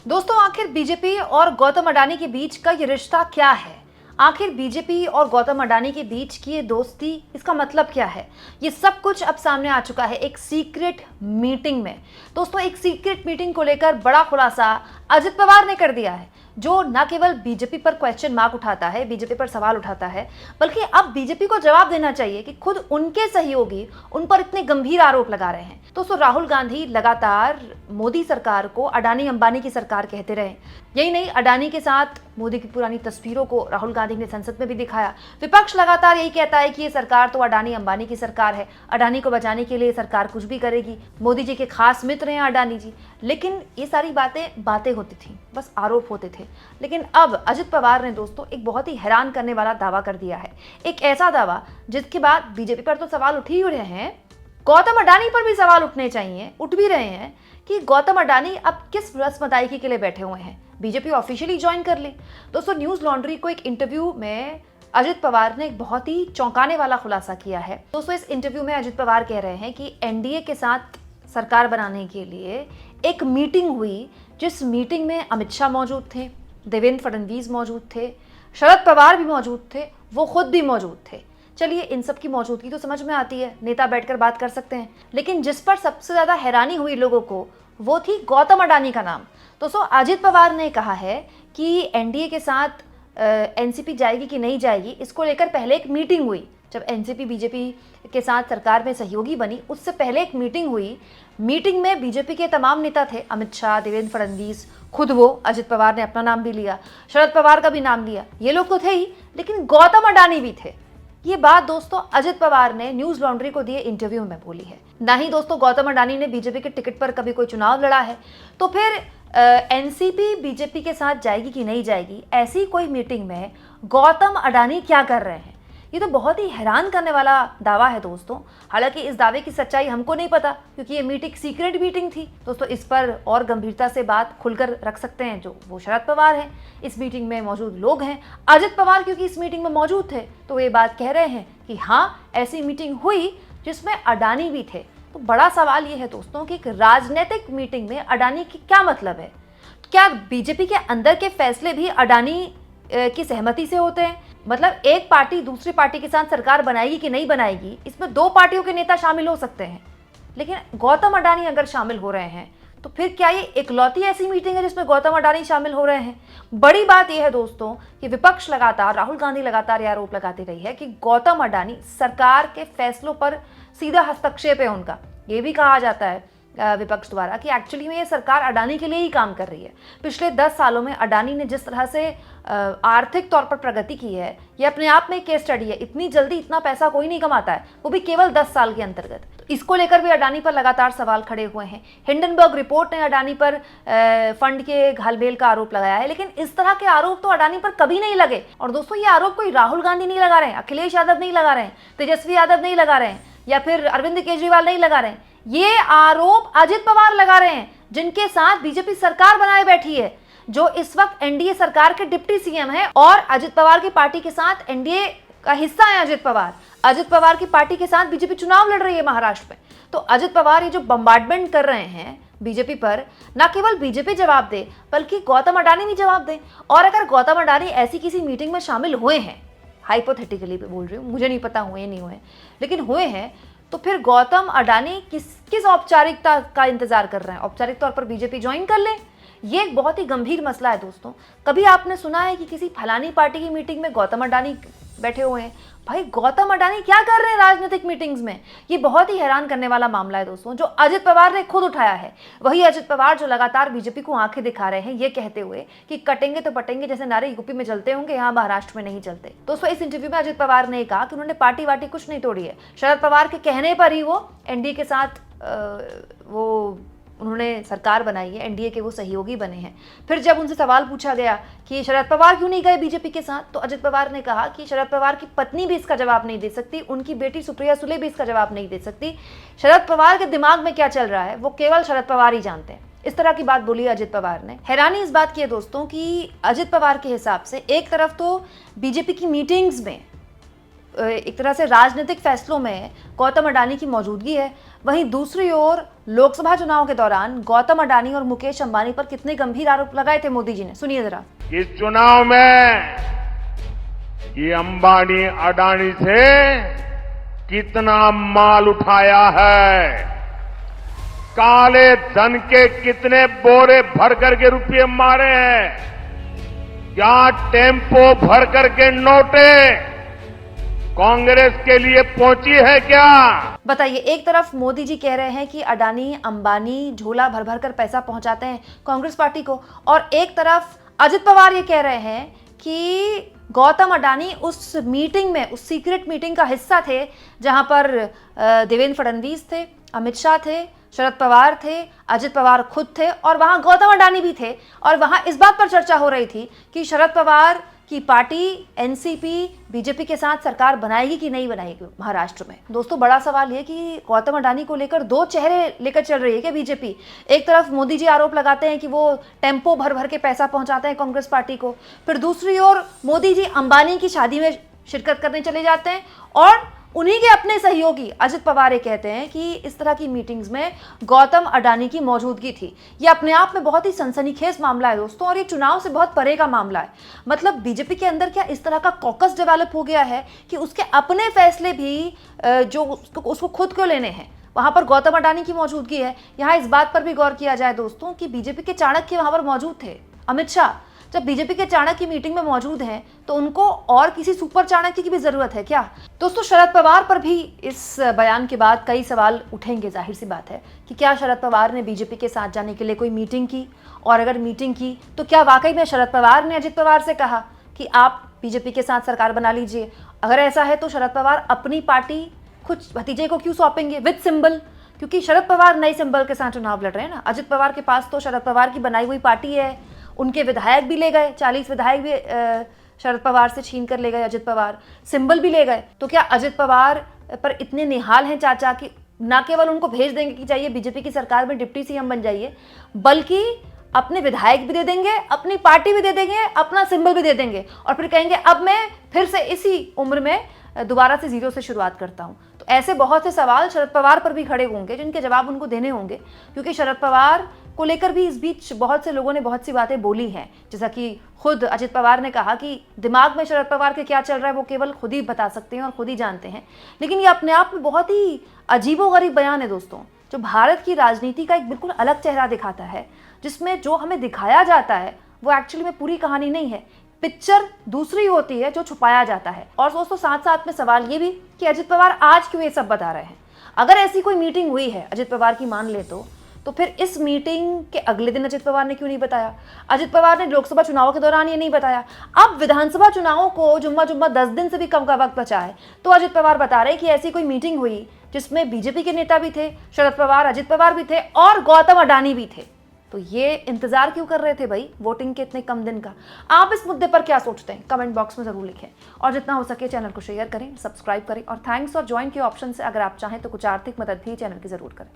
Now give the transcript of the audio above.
दोस्तों, आखिर बीजेपी और गौतम अडानी के बीच का ये रिश्ता क्या है? आखिर बीजेपी और गौतम अडानी के बीच की ये दोस्ती, इसका मतलब क्या है? ये सब कुछ अब सामने आ चुका है एक सीक्रेट मीटिंग में। दोस्तों, एक सीक्रेट मीटिंग को लेकर बड़ा खुलासा अजित पवार ने कर दिया है, जो न केवल बीजेपी पर क्वेश्चन मार्क उठाता है, बीजेपी पर सवाल उठाता है, बल्कि अब बीजेपी को जवाब देना चाहिए कि खुद उनके सहयोगी उन पर इतने गंभीर आरोप लगा रहे हैं। दोस्तों, राहुल गांधी लगातार मोदी सरकार को अडानी अंबानी की सरकार कहते रहे। यही नहीं, अडानी के साथ मोदी की पुरानी तस्वीरों को राहुल गांधी ने संसद में भी दिखाया। विपक्ष लगातार यही कहता है कि ये सरकार तो अडानी अंबानी की सरकार है, अडानी को बचाने के लिए सरकार कुछ भी करेगी, मोदी जी के खास मित्र हैं अडानी जी। लेकिन ये सारी बातें होती थी, बस आरोप होते थे। लेकिन अब अजित पवार ने दोस्तों एक बहुत ही हैरान करने वाला दावा कर दिया है। एक ऐसा दावा जिसके बाद बीजेपी पर तो सवाल उठ ही रहे हैं, गौतम अडानी पर भी सवाल उठने चाहिए, उठ भी रहे हैं कि गौतम अडानी अब किस रस्म अदायगी के लिए बैठे हुए हैं, बीजेपी ऑफिशियली ज्वाइन कर ले। दोस्तों, न्यूज लॉन्ड्री को एक इंटरव्यू में अजित पवार ने एक बहुत ही चौंकाने वाला खुलासा किया है। दोस्तों, इस इंटरव्यू में अजित पवार कह रहे हैं कि एनडीए के साथ सरकार बनाने के लिए एक मीटिंग हुई, जिस मीटिंग में अमित शाह मौजूद थे, देवेंद्र फडणवीस मौजूद थे, शरद पवार भी मौजूद थे, वो खुद भी मौजूद थे। चलिए, इन सब की मौजूदगी तो समझ में आती है, नेता बैठकर बात कर सकते हैं। लेकिन जिस पर सबसे ज्यादा हैरानी हुई लोगों को, वो थी गौतम अडानी का नाम। दोस्तों, अजित पवार ने कहा है कि एनडीए के साथ एनसीपी जाएगी कि नहीं जाएगी, इसको लेकर पहले एक मीटिंग हुई। जब एनसीपी बीजेपी के साथ सरकार में सहयोगी बनी, उससे पहले एक मीटिंग हुई। मीटिंग में बीजेपी के तमाम नेता थे, अमित शाह, देवेंद्र फडणवीस, खुद वो अजित पवार ने अपना नाम भी लिया, शरद पवार का भी नाम लिया, ये लोग तो थे ही, लेकिन गौतम अडानी भी थे। ये बात दोस्तों अजित पवार ने न्यूज लॉन्ड्री को दिए इंटरव्यू में बोली है। ना ही दोस्तों गौतम अडानी ने बीजेपी के टिकट पर कभी कोई चुनाव लड़ा है, तो फिर एनसीपी बीजेपी के साथ जाएगी कि नहीं जाएगी, ऐसी कोई मीटिंग में गौतम अडानी क्या कर रहे हैं? ये तो बहुत ही हैरान करने वाला दावा है दोस्तों। हालांकि इस दावे की सच्चाई हमको नहीं पता, क्योंकि ये मीटिंग सीक्रेट मीटिंग थी। दोस्तों, इस पर और गंभीरता से बात खुलकर रख सकते हैं जो वो शरद पवार हैं, इस मीटिंग में मौजूद लोग हैं। अजित पवार क्योंकि इस मीटिंग में मौजूद थे, तो ये बात कह रहे हैं कि हाँ, ऐसी मीटिंग हुई जिसमें अडानी भी थे। तो बड़ा सवाल ये है दोस्तों कि एक राजनीतिक मीटिंग में अडानी की क्या मतलब है? क्या बीजेपी के अंदर के फैसले भी अडानी की सहमति से होते हैं? मतलब एक पार्टी दूसरी पार्टी के साथ सरकार बनाएगी कि नहीं बनाएगी, इसमें दो पार्टियों के नेता शामिल हो सकते हैं, लेकिन गौतम अडानी अगर शामिल हो रहे हैं, तो फिर क्या ये इकलौती ऐसी मीटिंग है जिसमें गौतम अडानी शामिल हो रहे हैं? बड़ी बात यह है दोस्तों कि विपक्ष लगातार, राहुल गांधी लगातार यह आरोप लगाती रही है कि गौतम अडानी सरकार के फैसलों पर सीधा हस्तक्षेप है उनका। ये भी कहा जाता है विपक्ष द्वारा कि एक्चुअली में ये सरकार अडानी के लिए ही काम कर रही है। पिछले 10 सालों में अडानी ने जिस तरह से आर्थिक तौर पर प्रगति की है, ये अपने आप में केस स्टडी है। इतनी जल्दी इतना पैसा कोई नहीं कमाता है, वो भी केवल 10 साल के अंतर्गत। तो इसको लेकर भी अडानी पर लगातार सवाल खड़े हुए हैं। हिंडनबर्ग रिपोर्ट ने अडानी पर फंड के घालमेल का आरोप लगाया है, लेकिन इस तरह के आरोप तो अडानी पर कभी नहीं लगे। और दोस्तों, ये आरोप कोई राहुल गांधी नहीं लगा रहे हैं, अखिलेश यादव नहीं लगा रहे हैं, तेजस्वी यादव नहीं लगा रहे हैं, या फिर अरविंद केजरीवाल नहीं लगा रहे हैं। ये आरोप अजित पवार लगा रहे हैं, जिनके साथ बीजेपी सरकार बनाए बैठी है, जो इस वक्त एनडीए सरकार के डिप्टी सीएम है और अजित पवार की पार्टी के साथ एनडीए का हिस्सा है। अजित पवार की पार्टी के साथ बीजेपी चुनाव लड़ रही है महाराष्ट्र में। तो अजित पवार ये जो बम्बार्डमेंट कर रहे हैं बीजेपी पर, ना केवल बीजेपी जवाब दे, बल्कि गौतम अडानी भी जवाब दे। और अगर गौतम अडानी ऐसी किसी मीटिंग में शामिल हुए हैं, हाइपोथेटिकली बोल रही हूँ, मुझे नहीं पता हुए नहीं हुए, लेकिन हुए हैं, तो फिर गौतम अडानी किस औपचारिकता का इंतजार कर रहे हैं? औपचारिक तौर पर बीजेपी ज्वाइन कर ले? ये एक बहुत ही गंभीर मसला है दोस्तों। कभी आपने सुना है कि किसी फलानी पार्टी की मीटिंग में गौतम अडानी बैठे हुए हैं? भाई, गौतम अडानी क्या कर रहे हैं राजनीतिक मीटिंग्स में? ये बहुत ही हैरान करने वाला मामला है दोस्तों, जो अजित पवार ने खुद उठाया है। वही अजित पवार जो लगातार बीजेपी को आंखें दिखा रहे हैं, ये कहते हुए कि कटेंगे तो पटेंगे जैसे नारे यूपी में चलते होंगे, यहाँ महाराष्ट्र में नहीं चलते। दोस्तों, इस इंटरव्यू में अजित पवार ने कहा कि उन्होंने पार्टी वार्टी कुछ नहीं तोड़ी है। शरद पवार के कहने पर ही वो एनडीए के साथ उन्होंने सरकार बनाई है, एनडीए के वो सहयोगी बने हैं। फिर जब उनसे सवाल पूछा गया कि शरद पवार क्यों नहीं गए बीजेपी के साथ, तो अजित पवार ने कहा कि शरद पवार की पत्नी भी इसका जवाब नहीं दे सकती, उनकी बेटी सुप्रिया सुले भी इसका जवाब नहीं दे सकती। शरद पवार के दिमाग में क्या चल रहा है वो केवल शरद पवार ही जानते हैं। इस तरह की बात बोली अजित पवार ने। हैरानी इस बात की है दोस्तों कि अजित पवार के हिसाब से एक तरफ तो बीजेपी की मीटिंग्स में एक तरह से राजनीतिक फैसलों में गौतम अडानी की मौजूदगी है। वहीं दूसरी ओर लोकसभा चुनाव के दौरान गौतम अडानी और मुकेश अंबानी पर कितने गंभीर आरोप लगाए थे मोदी जी ने, सुनिए जरा। इस चुनाव में ये अंबानी अडानी से कितना माल उठाया है, काले धन के कितने बोरे भर करके रुपये मारे हैं, क्या टेम्पो भर करके नोटे कांग्रेस के लिए पहुंची है क्या? बताइए, एक तरफ मोदी जी कह रहे हैं कि अडानी अंबानी झोला भर भर कर पैसा पहुंचाते हैं कांग्रेस पार्टी को, और एक तरफ अजित पवार ये कह रहे हैं कि गौतम अडानी उस मीटिंग में, उस सीक्रेट मीटिंग का हिस्सा थे जहां पर देवेंद्र फडणवीस थे, अमित शाह थे, शरद पवार थे, अजित पवार खुद थे और वहां गौतम अडानी भी थे। और वहां इस बात पर चर्चा हो रही थी कि शरद पवार की पार्टी एनसीपी बीजेपी के साथ सरकार बनाएगी कि नहीं बनाएगी महाराष्ट्र में। दोस्तों, बड़ा सवाल ये कि गौतम अडानी को लेकर दो चेहरे लेकर चल रही है क्या बीजेपी? एक तरफ मोदी जी आरोप लगाते हैं कि वो टेम्पो भर भर के पैसा पहुंचाते हैं कांग्रेस पार्टी को, फिर दूसरी ओर मोदी जी अंबानी की शादी में शिरकत करने चले जाते हैं और उन्हीं के अपने सहयोगी अजित पवार ये कहते हैं कि इस तरह की मीटिंग्स में गौतम अडानी की मौजूदगी थी। ये अपने आप में बहुत ही सनसनीखेज मामला है दोस्तों, और ये चुनाव से बहुत परे का मामला है। मतलब बीजेपी के अंदर क्या इस तरह का कॉकस डेवलप हो गया है कि उसके अपने फैसले भी जो उसको खुद को लेने हैं, वहां पर गौतम अडानी की मौजूदगी है। यहाँ इस बात पर भी गौर किया जाए दोस्तों कि बीजेपी के चाणक्य वहां पर मौजूद थे। अमित शाह जब बीजेपी के चाणक्य मीटिंग में मौजूद हैं तो उनको और किसी सुपर चाणक्य की भी जरूरत है क्या? दोस्तों, शरद पवार पर भी इस बयान के बाद कई सवाल उठेंगे। जाहिर सी बात है कि क्या शरद पवार ने बीजेपी के साथ जाने के लिए कोई मीटिंग की, और अगर मीटिंग की तो क्या वाकई में शरद पवार ने अजित पवार से कहा कि आप बीजेपी के साथ सरकार बना लीजिए? अगर ऐसा है तो शरद पवार अपनी पार्टी खुद भतीजे को क्यों सौंपेंगे विद सिंबल? क्योंकि शरद पवार नए सिंबल के साथ चुनाव लड़ रहे हैं ना। अजित पवार के पास तो शरद पवार की बनाई हुई पार्टी है, उनके विधायक भी ले गए, 40 विधायक भी शरद पवार से छीन कर ले गए अजित पवार, सिंबल भी ले गए। तो क्या अजित पवार पर इतने निहाल हैं चाचा कि ना केवल उनको भेज देंगे कि जाइए बीजेपी की सरकार में डिप्टी सीएम बन जाइए, बल्कि अपने विधायक भी दे देंगे, अपनी पार्टी भी दे देंगे, अपना सिंबल भी दे देंगे, और फिर कहेंगे अब मैं फिर से इसी उम्र में दोबारा से जीरो से शुरुआत करता हूं। तो ऐसे बहुत से सवाल शरद पवार पर भी खड़े होंगे जिनके जवाब उनको देने होंगे, क्योंकि शरद पवार को लेकर भी इस बीच बहुत से लोगों ने बहुत सी बातें बोली हैं। जैसा कि खुद अजित पवार ने कहा कि दिमाग में शरद पवार के क्या चल रहा है वो केवल खुद ही बता सकते हैं और खुद ही जानते हैं। लेकिन ये अपने आप में बहुत ही अजीबोगरीब बयान है दोस्तों, जो भारत की राजनीति का एक बिल्कुल अलग चेहरा दिखाता है, जिसमें जो हमें दिखाया जाता है वो एक्चुअली में पूरी कहानी नहीं है। पिक्चर दूसरी होती है जो छुपाया जाता है। और दोस्तों, साथ साथ में सवाल ये भी कि अजित पवार आज क्यों ये सब बता रहे हैं? अगर ऐसी कोई मीटिंग हुई है अजित पवार की मान ले तो फिर इस मीटिंग के अगले दिन अजित पवार ने क्यों नहीं बताया? अजित पवार ने लोकसभा चुनाव के दौरान ये नहीं बताया। अब विधानसभा चुनावों को जुम्मा 10 दिन से भी कम का वक्त बचा है, तो अजित पवार बता रहे कि ऐसी कोई मीटिंग हुई जिसमें बीजेपी के नेता भी थे, शरद पवार, अजित पवार भी थे और गौतम अडानी भी थे। तो ये इंतजार क्यों कर रहे थे भाई वोटिंग के इतने कम दिन का? आप इस मुद्दे पर क्या सोचते हैं? कमेंट बॉक्स में जरूर लिखें, और जितना हो सके चैनल को शेयर करें, सब्सक्राइब करें, और थैंक्स और ज्वाइन के ऑप्शन से अगर आप चाहें तो कुछ आर्थिक मदद भी चैनल की जरूर करें।